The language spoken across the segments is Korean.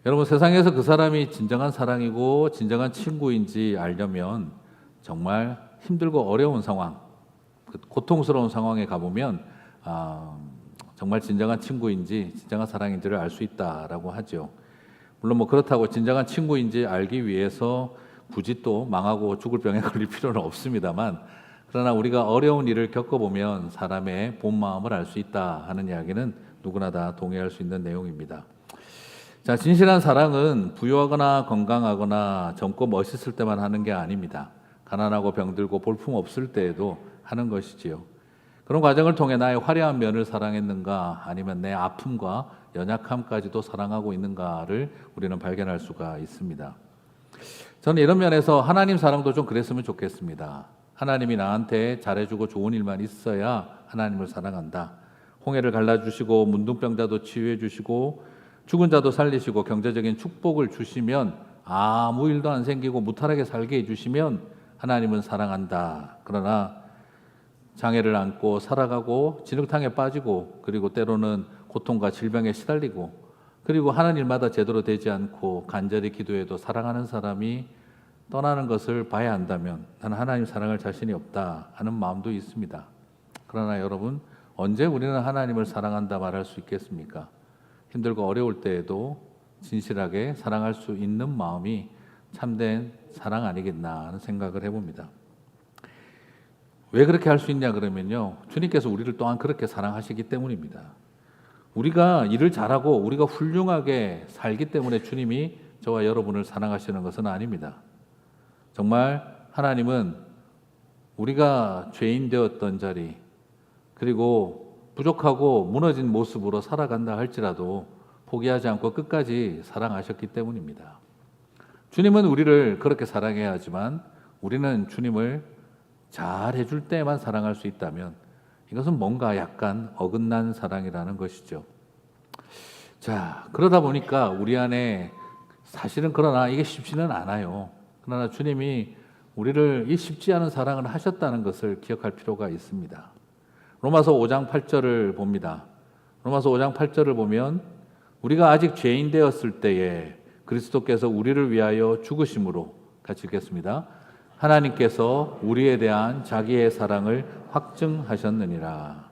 여러분, 세상에서 그 사람이 진정한 사랑이고 진정한 친구인지 알려면 정말 힘들고 어려운 상황, 고통스러운 상황에 가보면 정말 진정한 친구인지 진정한 사랑인지를 알 수 있다라고 하죠. 물론 뭐 그렇다고 진정한 친구인지 알기 위해서 굳이 또 망하고 죽을 병에 걸릴 필요는 없습니다만, 그러나 우리가 어려운 일을 겪어보면 사람의 본 마음을 알 수 있다 하는 이야기는 누구나 다 동의할 수 있는 내용입니다. 자, 진실한 사랑은 부유하거나 건강하거나 젊고 멋있을 때만 하는 게 아닙니다. 가난하고 병들고 볼품 없을 때에도 하는 것이지요. 그런 과정을 통해 나의 화려한 면을 사랑했는가, 아니면 내 아픔과 연약함까지도 사랑하고 있는가를 우리는 발견할 수가 있습니다. 저는 이런 면에서 하나님 사랑도 좀 그랬으면 좋겠습니다. 하나님이 나한테 잘해주고 좋은 일만 있어야 하나님을 사랑한다. 홍해를 갈라주시고 문둥병자도 치유해주시고 죽은 자도 살리시고 경제적인 축복을 주시면, 아무 일도 안 생기고 무탈하게 살게 해주시면 하나님은 사랑한다. 그러나 장애를 안고 살아가고 진흙탕에 빠지고, 그리고 때로는 고통과 질병에 시달리고, 그리고 하는 일마다 제대로 되지 않고 간절히 기도해도 사랑하는 사람이 떠나는 것을 봐야 한다면 나는 하나님 사랑할 자신이 없다 하는 마음도 있습니다. 그러나 여러분, 언제 우리는 하나님을 사랑한다 말할 수 있겠습니까? 힘들고 어려울 때에도 진실하게 사랑할 수 있는 마음이 참된 사랑 아니겠나 하는 생각을 해봅니다. 왜 그렇게 할 수 있냐 그러면요, 주님께서 우리를 또한 그렇게 사랑하시기 때문입니다. 우리가 일을 잘하고 우리가 훌륭하게 살기 때문에 주님이 저와 여러분을 사랑하시는 것은 아닙니다. 정말 하나님은 우리가 죄인 되었던 자리, 그리고 부족하고 무너진 모습으로 살아간다 할지라도 포기하지 않고 끝까지 사랑하셨기 때문입니다. 주님은 우리를 그렇게 사랑해야 하지만 우리는 주님을 잘 해줄 때만 사랑할 수 있다면 이것은 뭔가 약간 어긋난 사랑이라는 것이죠. 자, 그러다 보니까 우리 안에 사실은, 그러나 이게 쉽지는 않아요. 그러나 주님이 우리를 이 쉽지 않은 사랑을 하셨다는 것을 기억할 필요가 있습니다. 로마서 5장 8절을 봅니다. 로마서 5장 8절을 보면 우리가 아직 죄인 되었을 때에 그리스도께서 우리를 위하여 죽으심으로, 같이 읽겠습니다. 하나님께서 우리에 대한 자기의 사랑을 확증하셨느니라.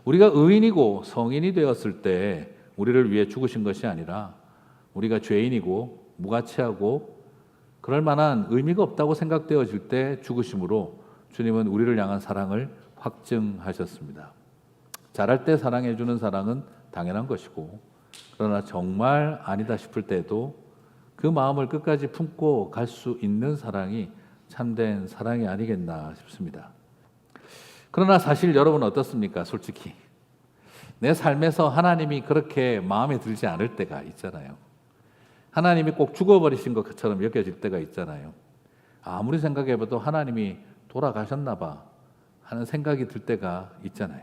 우리가 의인이고 성인이 되었을 때 우리를 위해 죽으신 것이 아니라 우리가 죄인이고 무가치하고 그럴 만한 의미가 없다고 생각되어질 때 죽으심으로 주님은 우리를 향한 사랑을 확증하셨습니다. 잘할 때 사랑해 주는 사랑은 당연한 것이고, 그러나 정말 아니다 싶을 때도 그 마음을 끝까지 품고 갈 수 있는 사랑이 참된 사랑이 아니겠나 싶습니다. 그러나 사실 여러분 어떻습니까? 솔직히 내 삶에서 하나님이 그렇게 마음에 들지 않을 때가 있잖아요. 하나님이 꼭 죽어버리신 것처럼 여겨질 때가 있잖아요. 아무리 생각해봐도 하나님이 돌아가셨나 봐 하는 생각이 들 때가 있잖아요.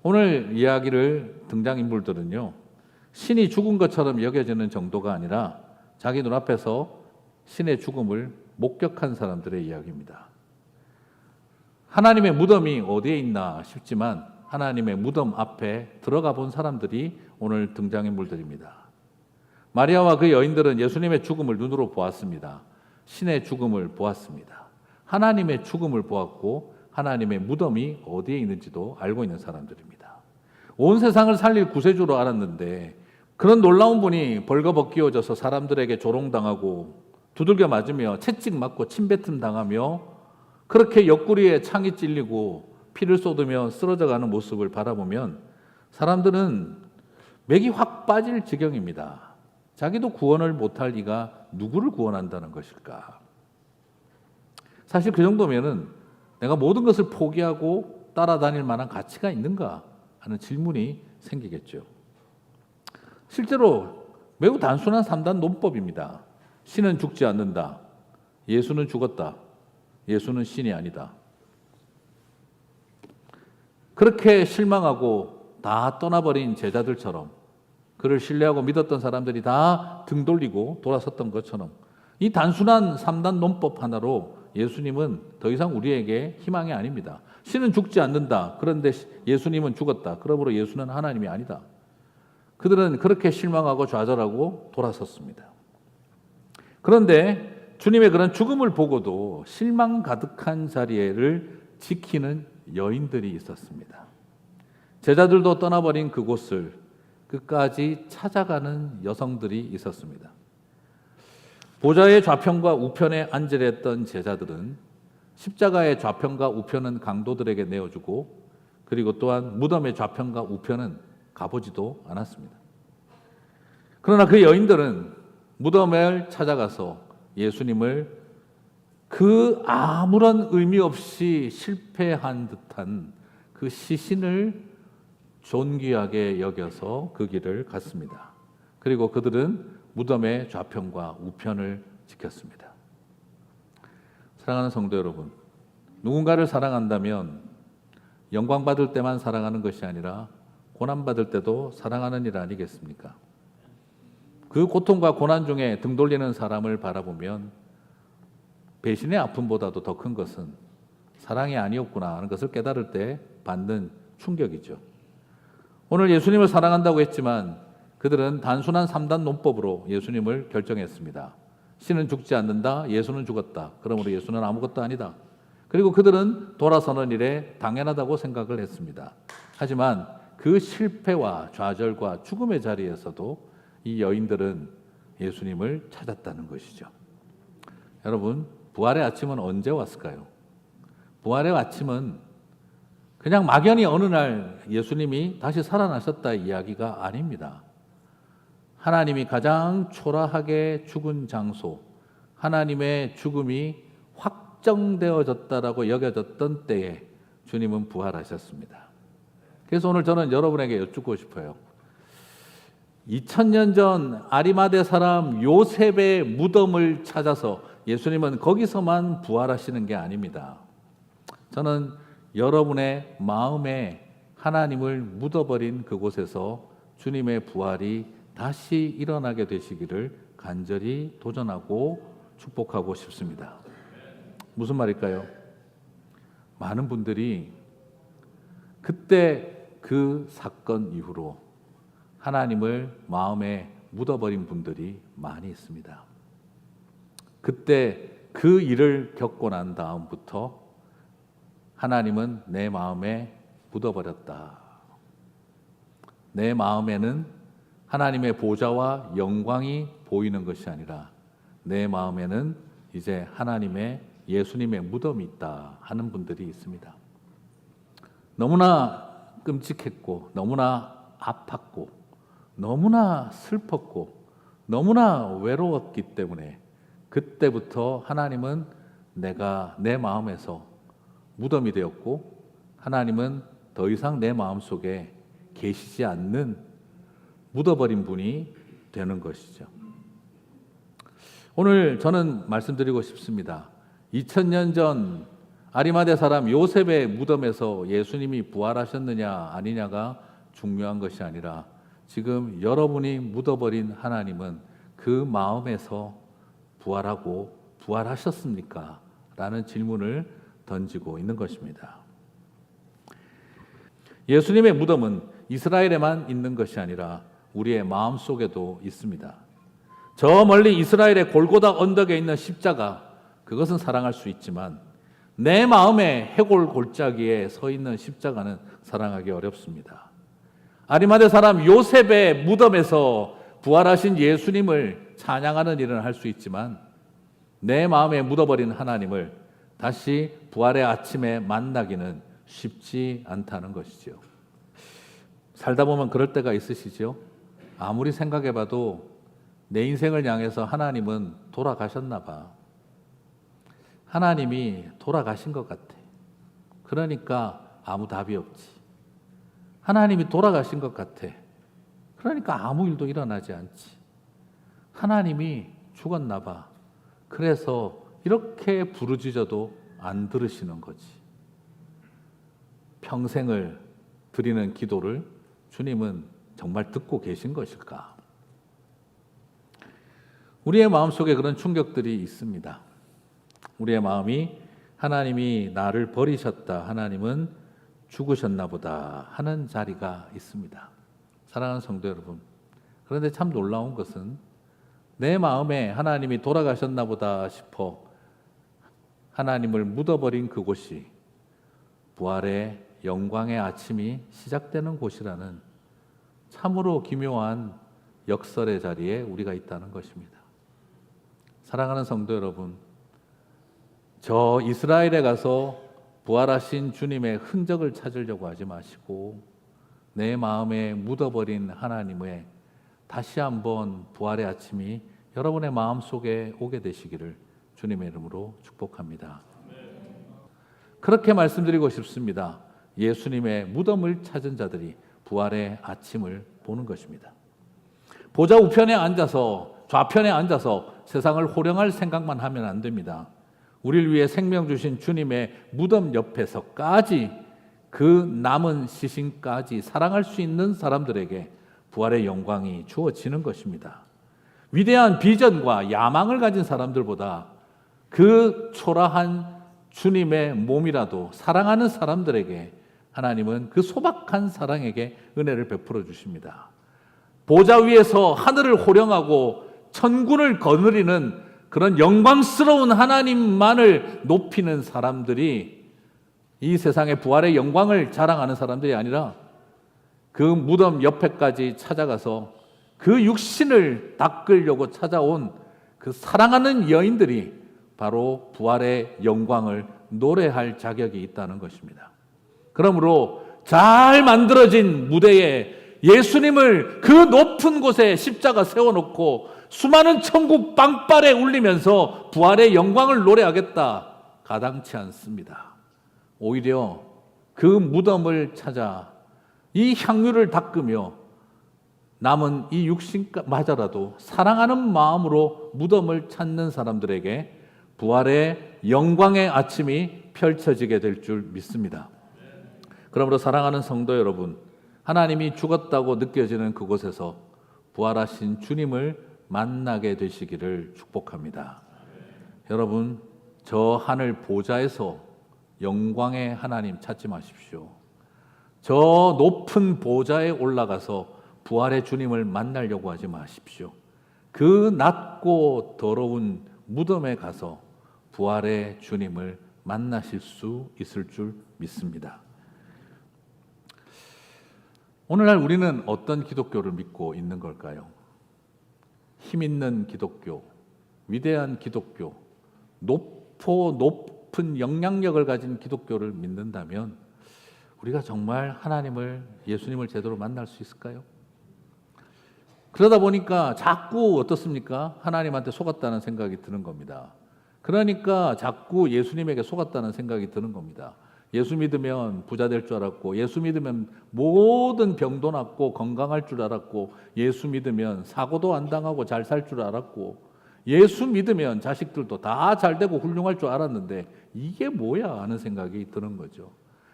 오늘 이야기를 등장인물들은요, 신이 죽은 것처럼 여겨지는 정도가 아니라 자기 눈앞에서 신의 죽음을 목격한 사람들의 이야기입니다. 하나님의 무덤이 어디에 있나 싶지만 하나님의 무덤 앞에 들어가 본 사람들이 오늘 등장인물들입니다. 마리아와 그 여인들은 예수님의 죽음을 눈으로 보았습니다. 신의 죽음을 보았습니다. 하나님의 죽음을 보았고 하나님의 무덤이 어디에 있는지도 알고 있는 사람들입니다. 온 세상을 살릴 구세주로 알았는데 그런 놀라운 분이 벌거벗기워져서 사람들에게 조롱당하고 두들겨 맞으며 채찍 맞고 침뱉음 당하며 그렇게 옆구리에 창이 찔리고 피를 쏟으며 쓰러져가는 모습을 바라보면 사람들은 맥이 확 빠질 지경입니다. 자기도 구원을 못할 이가 누구를 구원한다는 것일까? 사실 그 정도면은 내가 모든 것을 포기하고 따라다닐 만한 가치가 있는가 하는 질문이 생기겠죠. 실제로 매우 단순한 3단 논법입니다. 신은 죽지 않는다. 예수는 죽었다. 예수는 신이 아니다. 그렇게 실망하고 다 떠나버린 제자들처럼, 그를 신뢰하고 믿었던 사람들이 다 등 돌리고 돌아섰던 것처럼, 이 단순한 3단 논법 하나로 예수님은 더 이상 우리에게 희망이 아닙니다. 신은 죽지 않는다. 그런데 예수님은 죽었다. 그러므로 예수는 하나님이 아니다. 그들은 그렇게 실망하고 좌절하고 돌아섰습니다. 그런데 주님의 그런 죽음을 보고도 실망 가득한 자리를 지키는 여인들이 있었습니다. 제자들도 떠나버린 그곳을 끝까지 찾아가는 여성들이 있었습니다. 보좌의 좌편과 우편에 앉으려 했던 제자들은 십자가의 좌편과 우편은 강도들에게 내어주고, 그리고 또한 무덤의 좌편과 우편은 가보지도 않았습니다. 그러나 그 여인들은 무덤을 찾아가서 예수님을 그 아무런 의미 없이 실패한 듯한 그 시신을 존귀하게 여겨서 그 길을 갔습니다. 그리고 그들은 무덤의 좌편과 우편을 지켰습니다. 사랑하는 성도 여러분, 누군가를 사랑한다면 영광받을 때만 사랑하는 것이 아니라 고난받을 때도 사랑하는 일 아니겠습니까? 그 고통과 고난 중에 등 돌리는 사람을 바라보면 배신의 아픔보다도 더 큰 것은 사랑이 아니었구나 하는 것을 깨달을 때 받는 충격이죠. 오늘 예수님을 사랑한다고 했지만 그들은 단순한 3단 논법으로 예수님을 결정했습니다. 신은 죽지 않는다, 예수는 죽었다. 그러므로 예수는 아무것도 아니다. 그리고 그들은 돌아서는 일에 당연하다고 생각을 했습니다. 하지만 그 실패와 좌절과 죽음의 자리에서도 이 여인들은 예수님을 찾았다는 것이죠. 여러분, 부활의 아침은 언제 왔을까요? 부활의 아침은 그냥 막연히 어느 날 예수님이 다시 살아나셨다 이야기가 아닙니다. 하나님이 가장 초라하게 죽은 장소, 하나님의 죽음이 확정되어졌다라고 여겨졌던 때에 주님은 부활하셨습니다. 그래서 오늘 저는 여러분에게 여쭙고 싶어요. 2000년 전 아리마대 사람 요셉의 무덤을 찾아서 예수님은 거기서만 부활하시는 게 아닙니다. 저는 여러분의 마음에 하나님을 묻어버린 그곳에서 주님의 부활이 다시 일어나게 되시기를 간절히 도전하고 축복하고 싶습니다. 무슨 말일까요? 많은 분들이 그때 그 사건 이후로 하나님을 마음에 묻어버린 분들이 많이 있습니다. 그때 그 일을 겪고 난 다음부터 하나님은 내 마음에 묻어버렸다. 내 마음에는 하나님의 보좌와 영광이 보이는 것이 아니라 내 마음에는 이제 하나님의 예수님의 무덤이 있다 하는 분들이 있습니다. 너무나 끔찍했고 너무나 아팠고 너무나 슬펐고 너무나 외로웠기 때문에 그때부터 하나님은 내가 내 마음에서 무덤이 되었고 하나님은 더 이상 내 마음속에 계시지 않는 묻어버린 분이 되는 것이죠. 오늘 저는 말씀드리고 싶습니다. 2000년 전 아리마대 사람 요셉의 무덤에서 예수님이 부활하셨느냐 아니냐가 중요한 것이 아니라 지금 여러분이 묻어버린 하나님은 그 마음에서 부활하고 부활하셨습니까? 라는 질문을 던지고 있는 것입니다. 예수님의 무덤은 이스라엘에만 있는 것이 아니라 우리의 마음속에도 있습니다. 저 멀리 이스라엘의 골고다 언덕에 있는 십자가, 그것은 사랑할 수 있지만 내 마음의 해골 골짜기에 서 있는 십자가는 사랑하기 어렵습니다. 아리마대 사람 요셉의 무덤에서 부활하신 예수님을 찬양하는 일은 할 수 있지만 내 마음에 묻어버린 하나님을 다시 부활의 아침에 만나기는 쉽지 않다는 것이죠. 살다 보면 그럴 때가 있으시죠? 아무리 생각해봐도 내 인생을 향해서 하나님은 돌아가셨나 봐. 하나님이 돌아가신 것 같아. 그러니까 아무 답이 없지. 하나님이 돌아가신 것 같아. 그러니까 아무 일도 일어나지 않지. 하나님이 죽었나 봐. 그래서 이렇게 부르짖어도 안 들으시는 거지. 평생을 드리는 기도를 주님은 정말 듣고 계신 것일까? 우리의 마음속에 그런 충격들이 있습니다. 우리의 마음이 하나님이 나를 버리셨다, 하나님은 죽으셨나 보다 하는 자리가 있습니다. 사랑하는 성도 여러분, 그런데 참 놀라운 것은 내 마음에 하나님이 돌아가셨나 보다 싶어 하나님을 묻어버린 그곳이 부활의 영광의 아침이 시작되는 곳이라는 참으로 기묘한 역설의 자리에 우리가 있다는 것입니다. 사랑하는 성도 여러분, 저 이스라엘에 가서 부활하신 주님의 흔적을 찾으려고 하지 마시고 내 마음에 묻어버린 하나님의 다시 한번 부활의 아침이 여러분의 마음속에 오게 되시기를 주님의 이름으로 축복합니다. 그렇게 말씀드리고 싶습니다. 예수님의 무덤을 찾은 자들이 부활의 아침을 보는 것입니다. 보좌 우편에 앉아서 좌편에 앉아서 세상을 호령할 생각만 하면 안 됩니다. 우리를 위해 생명 주신 주님의 무덤 옆에서까지 그 남은 시신까지 사랑할 수 있는 사람들에게 부활의 영광이 주어지는 것입니다. 위대한 비전과 야망을 가진 사람들보다 그 초라한 주님의 몸이라도 사랑하는 사람들에게 하나님은 그 소박한 사랑에게 은혜를 베풀어 주십니다. 보좌 위에서 하늘을 호령하고 천군을 거느리는 그런 영광스러운 하나님만을 높이는 사람들이 이 세상의 부활의 영광을 자랑하는 사람들이 아니라 그 무덤 옆에까지 찾아가서 그 육신을 닦으려고 찾아온 그 사랑하는 여인들이 바로 부활의 영광을 노래할 자격이 있다는 것입니다. 그러므로 잘 만들어진 무대에 예수님을 그 높은 곳에 십자가 세워놓고 수많은 천국 빵빠레 울리면서 부활의 영광을 노래하겠다 가당치 않습니다. 오히려 그 무덤을 찾아 이 향유를 닦으며 남은 이 육신마저라도 사랑하는 마음으로 무덤을 찾는 사람들에게 부활의 영광의 아침이 펼쳐지게 될 줄 믿습니다. 그러므로 사랑하는 성도 여러분, 하나님이 죽었다고 느껴지는 그곳에서 부활하신 주님을 만나게 되시기를 축복합니다. 여러분, 저 하늘 보좌에서 영광의 하나님 찾지 마십시오. 저 높은 보좌에 올라가서 부활의 주님을 만나려고 하지 마십시오. 그 낮고 더러운 무덤에 가서 부활의 주님을 만나실 수 있을 줄 믿습니다. 오늘날 우리는 어떤 기독교를 믿고 있는 걸까요? 힘 있는 기독교, 위대한 기독교, 높은 영향력을 가진 기독교를 믿는다면 우리가 정말 하나님을, 예수님을 제대로 만날 수 있을까요? 그러다 보니까 자꾸 어떻습니까? 하나님한테 속았다는 생각이 드는 겁니다. 그러니까 자꾸 예수님에게 속았다는 생각이 드는 겁니다. 예수 믿으면 부자 될 줄 알았고, 예수 믿으면 모든 병도 낫고 건강할 줄 알았고, 예수 믿으면 사고도 안 당하고 잘 살 줄 알았고, 예수 믿으면 자식들도 다 잘 되고 훌륭할 줄 알았는데 이게 뭐야 하는 생각이 드는 거죠.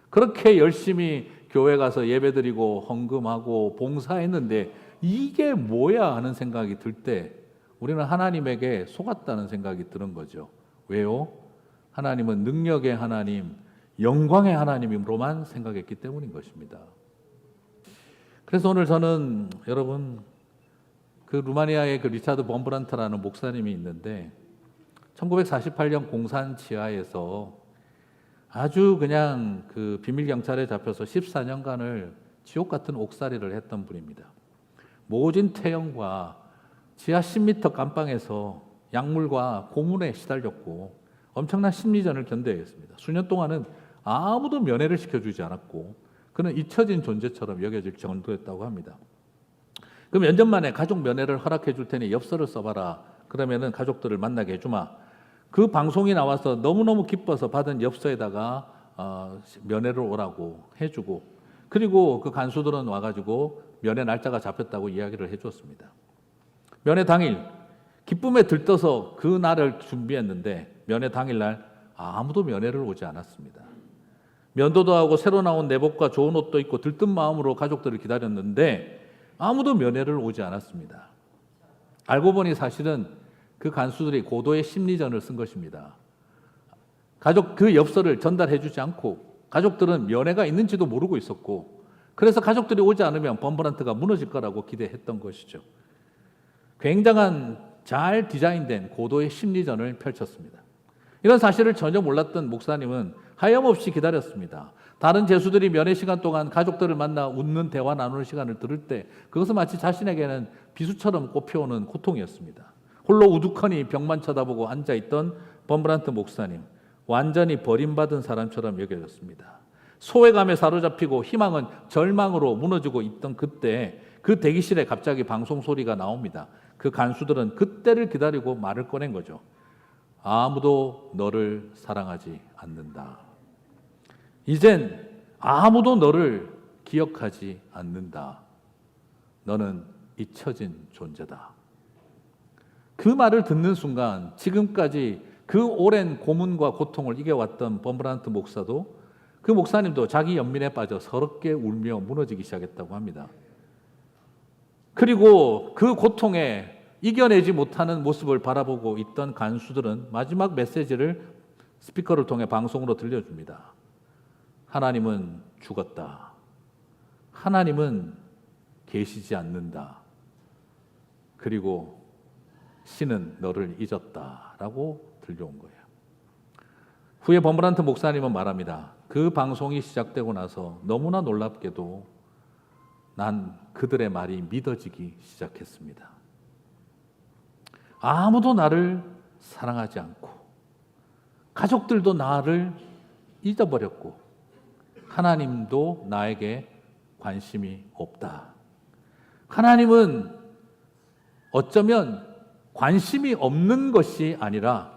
그렇게 열심히 교회 가서 예배드리고 헌금하고 봉사했는데 이게 뭐야 하는 생각이 들 때 우리는 하나님에게 속았다는 생각이 드는 거죠. 왜요? 하나님은 능력의 하나님, 영광의 하나님으로만 생각했기 때문인 것입니다. 그래서 오늘 저는 여러분, 그 루마니아의 그 리차드 범브란트라는 목사님이 있는데 1948년 공산 지하에서 아주 그냥 그 비밀 경찰에 잡혀서 14년간을 지옥 같은 옥살이를 했던 분입니다. 모진 태형과 지하 10m 감방에서 약물과 고문에 시달렸고 엄청난 심리전을 견뎌야 했습니다. 수년 동안은 아무도 면회를 시켜주지 않았고 그는 잊혀진 존재처럼 여겨질 정도였다고 합니다. 그럼 몇 년 만에 가족 면회를 허락해 줄 테니 엽서를 써봐라. 그러면은 가족들을 만나게 해주마. 그 방송이 나와서 너무너무 기뻐서 받은 엽서에다가 면회를 오라고 해주고, 그리고 그 간수들은 와가지고 면회 날짜가 잡혔다고 이야기를 해줬습니다. 면회 당일 기쁨에 들떠서 그 날을 준비했는데 면회 당일날 아무도 면회를 오지 않았습니다. 면도도 하고 새로 나온 내복과 좋은 옷도 입고 들뜬 마음으로 가족들을 기다렸는데 아무도 면회를 오지 않았습니다. 알고 보니 사실은 그 간수들이 고도의 심리전을 쓴 것입니다. 가족 그 엽서를 전달해 주지 않고 가족들은 면회가 있는지도 모르고 있었고 그래서 가족들이 오지 않으면 범브란트가 무너질 거라고 기대했던 것이죠. 굉장한 잘 디자인된 고도의 심리전을 펼쳤습니다. 이런 사실을 전혀 몰랐던 목사님은 하염없이 기다렸습니다. 다른 제수들이 면회 시간 동안 가족들을 만나 웃는 대화 나누는 시간을 들을 때 그것은 마치 자신에게는 비수처럼 꼽혀오는 고통이었습니다. 홀로 우두커니 벽만 쳐다보고 앉아있던 범브란트 목사님, 완전히 버림받은 사람처럼 여겨졌습니다. 소외감에 사로잡히고 희망은 절망으로 무너지고 있던 그때 그 대기실에 갑자기 방송 소리가 나옵니다. 그 간수들은 그때를 기다리고 말을 꺼낸 거죠. 아무도 너를 사랑하지 않는다. 이젠 아무도 너를 기억하지 않는다. 너는 잊혀진 존재다. 그 말을 듣는 순간 지금까지 그 오랜 고문과 고통을 이겨왔던 범브란트 목사도 그 목사님도 자기 연민에 빠져 서럽게 울며 무너지기 시작했다고 합니다. 그리고 그 고통에 이겨내지 못하는 모습을 바라보고 있던 간수들은 마지막 메시지를 스피커를 통해 방송으로 들려줍니다. 하나님은 죽었다. 하나님은 계시지 않는다. 그리고 신은 너를 잊었다라고 들려온 거예요. 후에 범브란트 목사님은 말합니다. 그 방송이 시작되고 나서 너무나 놀랍게도 난 그들의 말이 믿어지기 시작했습니다. 아무도 나를 사랑하지 않고 가족들도 나를 잊어버렸고 하나님도 나에게 관심이 없다. 하나님은 어쩌면 관심이 없는 것이 아니라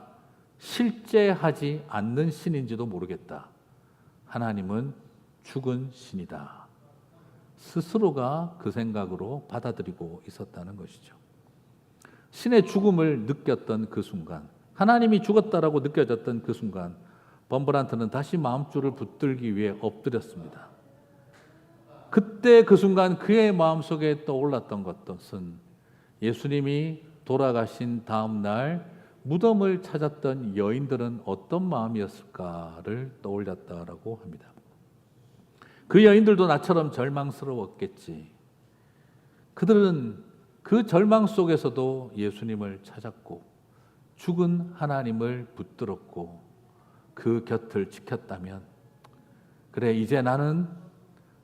실제하지 않는 신인지도 모르겠다. 하나님은 죽은 신이다. 스스로가 그 생각으로 받아들이고 있었다는 것이죠. 신의 죽음을 느꼈던 그 순간, 하나님이 죽었다라고 느껴졌던 그 순간, 범브란트는 다시 마음줄을 붙들기 위해 엎드렸습니다. 그때 그 순간 그의 마음속에 떠올랐던 것은 예수님이 돌아가신 다음 날 무덤을 찾았던 여인들은 어떤 마음이었을까를 떠올렸다라고 합니다. 그 여인들도 나처럼 절망스러웠겠지. 그들은 그 절망 속에서도 예수님을 찾았고 죽은 하나님을 붙들었고 그 곁을 지켰다면, 그래 이제 나는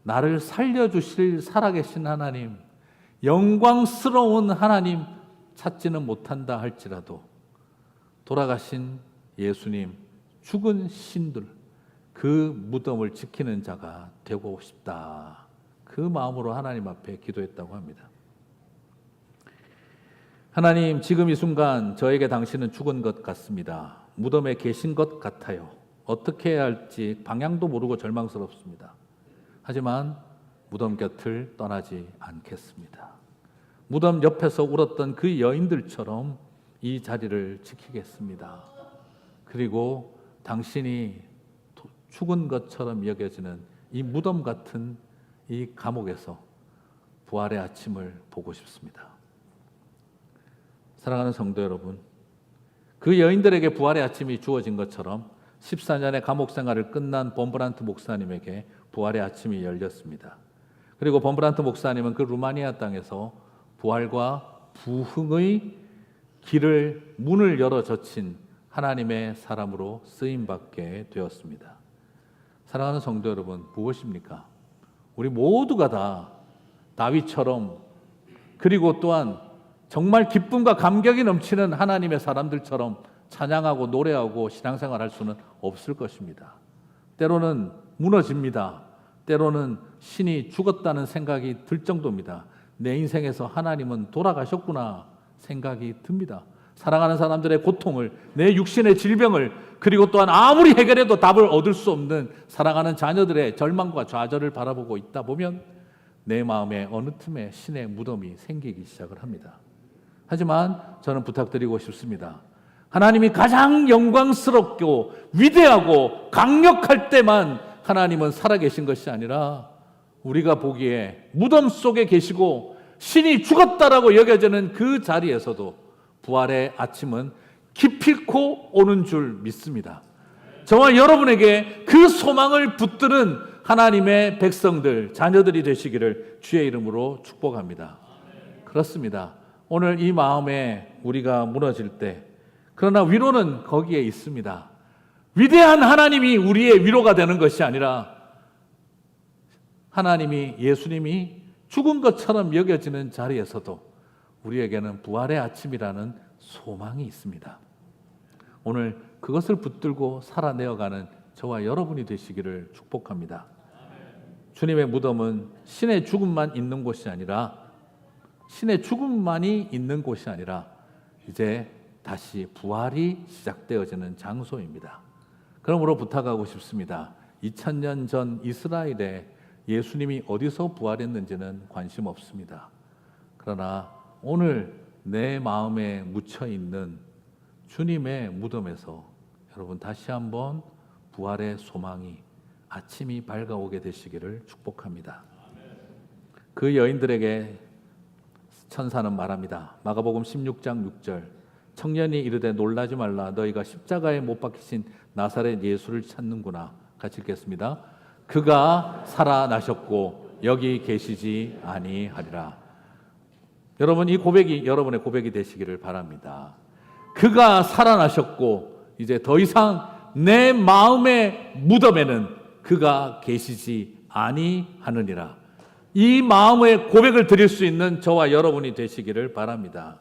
나를 살려주실 살아계신 하나님, 영광스러운 하나님 찾지는 못한다 할지라도 돌아가신 예수님, 죽은 신들, 그 무덤을 지키는 자가 되고 싶다. 그 마음으로 하나님 앞에 기도했다고 합니다. 하나님, 지금 이 순간 저에게 당신은 죽은 것 같습니다. 무덤에 계신 것 같아요. 어떻게 해야 할지 방향도 모르고 절망스럽습니다. 하지만 무덤 곁을 떠나지 않겠습니다. 무덤 옆에서 울었던 그 여인들처럼 이 자리를 지키겠습니다. 그리고 당신이 죽은 것처럼 여겨지는 이 무덤 같은 이 감옥에서 부활의 아침을 보고 싶습니다. 사랑하는 성도 여러분, 그 여인들에게 부활의 아침이 주어진 것처럼 14년의 감옥 생활을 끝난 범브란트 목사님에게 부활의 아침이 열렸습니다. 그리고 범브란트 목사님은 그 루마니아 땅에서 부활과 부흥의 길을, 문을 열어 젖힌 하나님의 사람으로 쓰임받게 되었습니다. 사랑하는 성도 여러분, 무엇입니까? 우리 모두가 다 다윗처럼, 그리고 또한 정말 기쁨과 감격이 넘치는 하나님의 사람들처럼 찬양하고 노래하고 신앙생활할 수는 없을 것입니다. 때로는 무너집니다. 때로는 신이 죽었다는 생각이 들 정도입니다. 내 인생에서 하나님은 돌아가셨구나 생각이 듭니다. 사랑하는 사람들의 고통을, 내 육신의 질병을, 그리고 또한 아무리 해결해도 답을 얻을 수 없는 사랑하는 자녀들의 절망과 좌절을 바라보고 있다 보면 내 마음에 어느 틈에 신의 무덤이 생기기 시작을 합니다. 하지만 저는 부탁드리고 싶습니다. 하나님이 가장 영광스럽고 위대하고 강력할 때만 하나님은 살아계신 것이 아니라 우리가 보기에 무덤 속에 계시고 신이 죽었다라고 여겨지는 그 자리에서도 부활의 아침은 기필코 오는 줄 믿습니다. 저와 여러분에게 그 소망을 붙드는 하나님의 백성들, 자녀들이 되시기를 주의 이름으로 축복합니다. 그렇습니다. 오늘 이 마음에 우리가 무너질 때, 그러나 위로는 거기에 있습니다. 위대한 하나님이 우리의 위로가 되는 것이 아니라 하나님이, 예수님이 죽은 것처럼 여겨지는 자리에서도 우리에게는 부활의 아침이라는 소망이 있습니다. 오늘 그것을 붙들고 살아내어가는 저와 여러분이 되시기를 축복합니다. 주님의 무덤은 신의 죽음만 있는 곳이 아니라, 신의 죽음만이 있는 곳이 아니라 이제 다시 부활이 시작되어지는 장소입니다. 그러므로 부탁하고 싶습니다. 2000년 전 이스라엘에 예수님이 어디서 부활했는지는 관심 없습니다. 그러나 오늘 내 마음에 묻혀있는 주님의 무덤에서 여러분 다시 한번 부활의 소망이, 아침이 밝아오게 되시기를 축복합니다. 그 여인들에게 천사는 말합니다. 마가복음 16장 6절, 청년이 이르되 놀라지 말라, 너희가 십자가에 못 박히신 나사렛 예수를 찾는구나. 같이 읽겠습니다. 그가 살아나셨고 여기 계시지 아니하리라. 여러분, 이 고백이 여러분의 고백이 되시기를 바랍니다. 그가 살아나셨고 이제 더 이상 내 마음의 무덤에는 그가 계시지 아니하느니라. 이 마음의 고백을 드릴 수 있는 저와 여러분이 되시기를 바랍니다.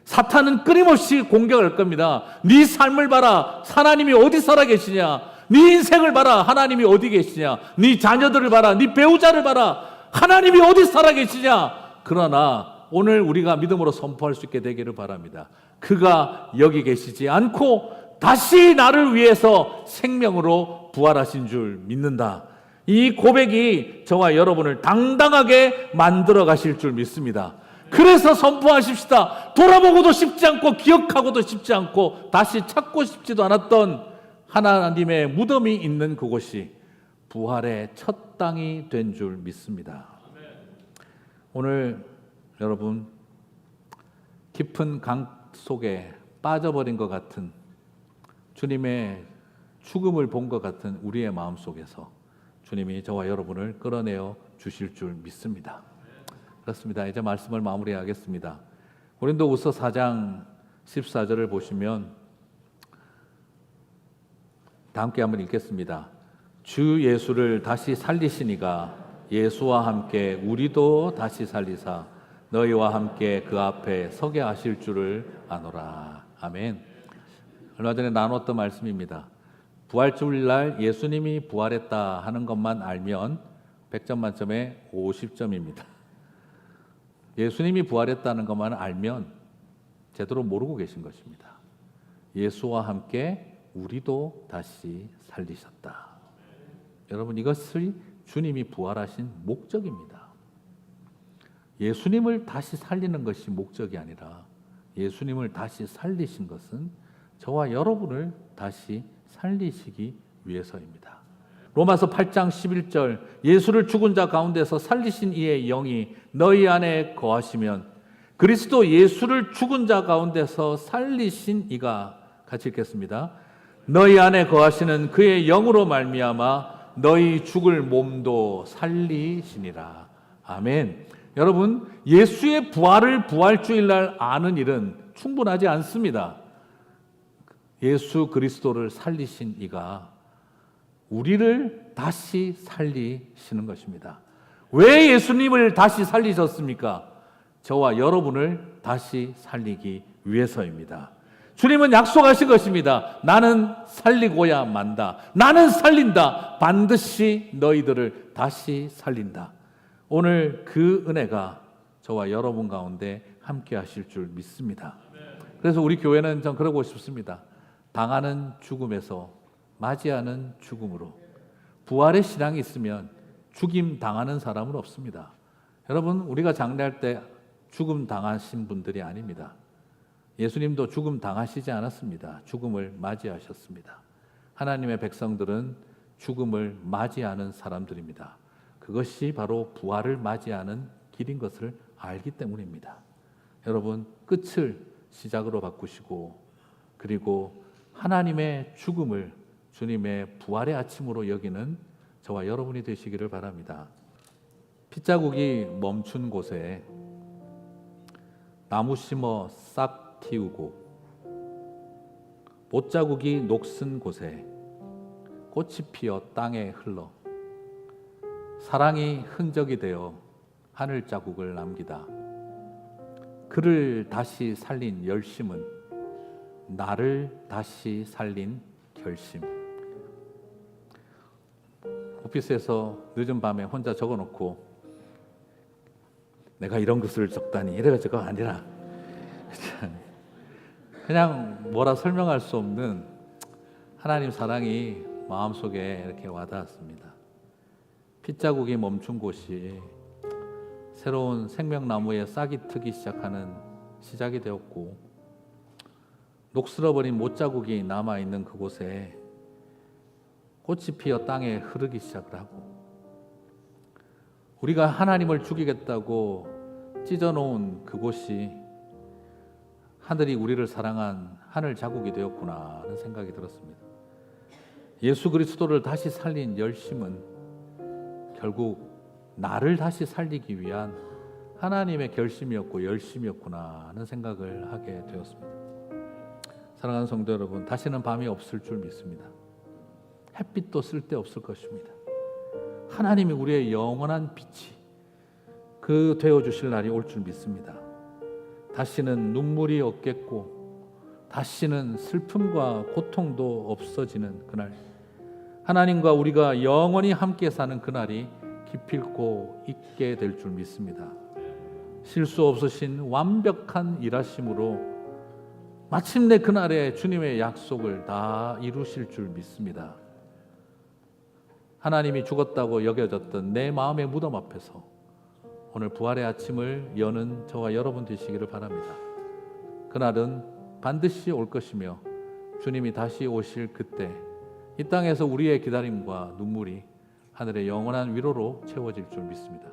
사탄은 끊임없이 공격할 겁니다. 네 삶을 봐라, 하나님이 어디 살아 계시냐. 네 인생을 봐라, 하나님이 어디 계시냐. 네 자녀들을 봐라, 네 배우자를 봐라, 하나님이 어디 살아 계시냐. 그러나 오늘 우리가 믿음으로 선포할 수 있게 되기를 바랍니다. 그가 여기 계시지 않고 다시 나를 위해서 생명으로 부활하신 줄 믿는다. 이 고백이 저와 여러분을 당당하게 만들어 가실 줄 믿습니다. 그래서 선포하십시다. 돌아보고도 싶지 않고 기억하고도 싶지 않고 다시 찾고 싶지도 않았던 하나님의 무덤이 있는 그곳이 부활의 첫 땅이 된 줄 믿습니다. 오늘 여러분, 깊은 강 속에 빠져버린 것 같은, 주님의 죽음을 본 것 같은 우리의 마음 속에서 주님이 저와 여러분을 끌어내어 주실 줄 믿습니다. 그렇습니다. 이제 말씀을 마무리하겠습니다. 고린도후서 4장 14절을 보시면 다 함께 한번 읽겠습니다. 주 예수를 다시 살리시니가 예수와 함께 우리도 다시 살리사 너희와 함께 그 앞에 서게 하실 줄을 아노라. 아멘. 얼마 전에 나눴던 말씀입니다. 부활주일날 예수님이 부활했다 하는 것만 알면 100점 만점에 50점입니다. 예수님이 부활했다는 것만 알면 제대로 모르고 계신 것입니다. 예수와 함께 우리도 다시 살리셨다. 여러분, 이것이 주님이 부활하신 목적입니다. 예수님을 다시 살리는 것이 목적이 아니라 예수님을 다시 살리신 것은 저와 여러분을 다시 살리시기 위해서입니다. 로마서 8장 11절, 예수를 죽은 자 가운데서 살리신 이의 영이 너희 안에 거하시면 그리스도 예수를 죽은 자 가운데서 살리신 이가, 같이 읽겠습니다. 너희 안에 거하시는 그의 영으로 말미암아 너희 죽을 몸도 살리시니라. 아멘. 여러분, 예수의 부활을 부활주일날 아는 일은 충분하지 않습니다. 예수 그리스도를 살리신 이가 우리를 다시 살리시는 것입니다. 왜 예수님을 다시 살리셨습니까? 저와 여러분을 다시 살리기 위해서입니다. 주님은 약속하신 것입니다. 나는 살리고야 만다. 나는 살린다. 반드시 너희들을 다시 살린다. 오늘 그 은혜가 저와 여러분 가운데 함께 하실 줄 믿습니다. 그래서 우리 교회는 전 그러고 싶습니다. 당하는 죽음에서 맞이하는 죽음으로. 부활의 신앙이 있으면 죽임 당하는 사람은 없습니다. 여러분, 우리가 장례할 때 죽음 당하신 분들이 아닙니다. 예수님도 죽음 당하시지 않았습니다. 죽음을 맞이하셨습니다. 하나님의 백성들은 죽음을 맞이하는 사람들입니다. 그것이 바로 부활을 맞이하는 길인 것을 알기 때문입니다. 여러분, 끝을 시작으로 바꾸시고 그리고 하나님의 죽음을 주님의 부활의 아침으로 여기는 저와 여러분이 되시기를 바랍니다. 핏자국이 멈춘 곳에 나무 심어 싹 틔우고 못자국이 녹슨 곳에 꽃이 피어 땅에 흘러 사랑이 흔적이 되어 하늘 자국을 남기다. 그를 다시 살린 열심은 나를 다시 살린 결심. 오피스에서 늦은 밤에 혼자 적어놓고 내가 이런 것을 적다니 이래가지고 아니라 그냥 뭐라 설명할 수 없는 하나님 사랑이 마음속에 이렇게 와닿았습니다. 핏자국이 멈춘 곳이 새로운 생명나무에 싹이 트기 시작하는 시작이 되었고, 녹슬어버린 못자국이 남아있는 그곳에 꽃이 피어 땅에 흐르기 시작을 하고, 우리가 하나님을 죽이겠다고 찢어놓은 그곳이 하늘이 우리를 사랑한 하늘 자국이 되었구나 하는 생각이 들었습니다. 예수 그리스도를 다시 살린 열심은 결국 나를 다시 살리기 위한 하나님의 결심이었고 열심이었구나 하는 생각을 하게 되었습니다. 사랑하는 성도 여러분, 다시는 밤이 없을 줄 믿습니다. 햇빛도 쓸데없을 것입니다. 하나님이 우리의 영원한 빛이 그 되어주실 날이 올 줄 믿습니다. 다시는 눈물이 없겠고 다시는 슬픔과 고통도 없어지는 그날, 하나님과 우리가 영원히 함께 사는 그날이 기필코 있게 될 줄 믿습니다. 실수 없으신 완벽한 일하심으로 마침내 그날에 주님의 약속을 다 이루실 줄 믿습니다. 하나님이 죽었다고 여겨졌던 내 마음의 무덤 앞에서 오늘 부활의 아침을 여는 저와 여러분 되시기를 바랍니다. 그날은 반드시 올 것이며 주님이 다시 오실 그때 이 땅에서 우리의 기다림과 눈물이 하늘의 영원한 위로로 채워질 줄 믿습니다.